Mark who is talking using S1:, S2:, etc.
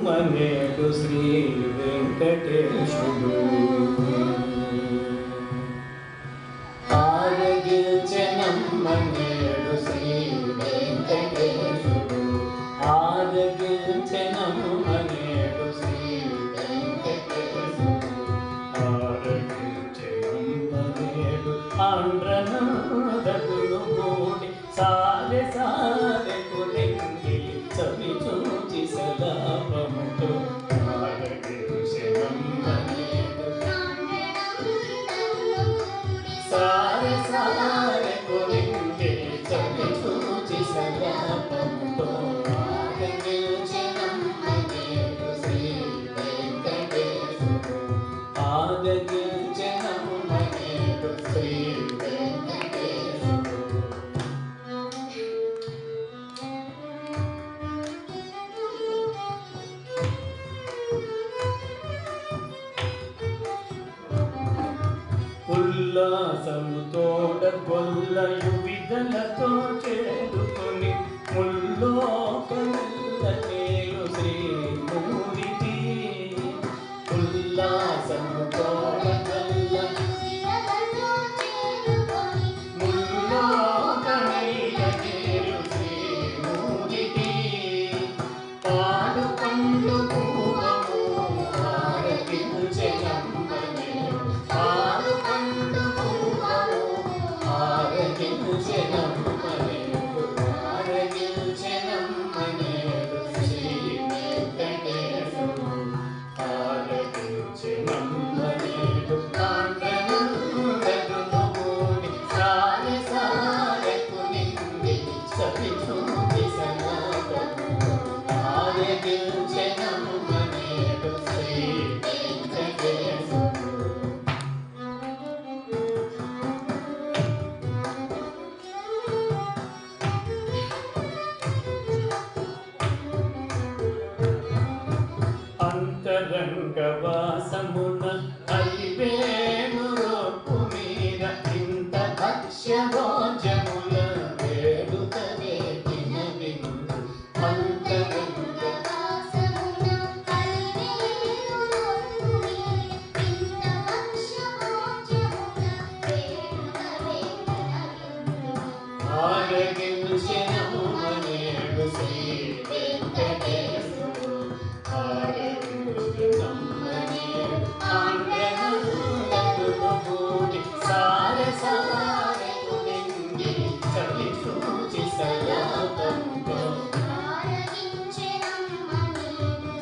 S1: మనేడు శ్రీ వెంకటేశుడు ఆరగించెనమ్మనేడు శ్రీ వెంకటేశుడు ఆరగించెనమ్మనేడు శ్రీ వెంకటేశుడు ఆరగించెనమ్మనేడు ఆంధ్రనాథులు గూడి సారె సారె కులెంగి చవి చూచి సలాపముతో ఆరగించెనమ్మనేడు సారె సారె కులెంగి చవి చూచి సలాపముతో ఆరగించెనమ్మనేడు శ్రీ వెంకటేశుడు ఆరగించెనమ్మనేడు శ్రీ వెంకటేశుడు ఉల్లాసముతోడ గొల్లయు విదలతో చేరుకొని ముల్లోకములకేలు శ్రీ మూరితి ఉల్లాసముతోడ గొల్లయు విదలతో చేరుకొని ముల్లోకములకేలు శ్రీ మూరితి పాడుకొండు పూవము ఆరగించెనమ్మనేడు ఆడుకొండు పూవము ఆరగించెనమ్మనేడు ఆరగించెనమ్మనేడు శ్రీ వెంకటేశుడు ఆరగించెనమ్మనేడు ఆంధ్రనాథులు గూడి సారె సారె కునింది సవి చూచి సలాపముతో ఆరగించెనమ్మనేడు శ్రీ వెంకటేశుడు అంతరంగ వాసమున అలివే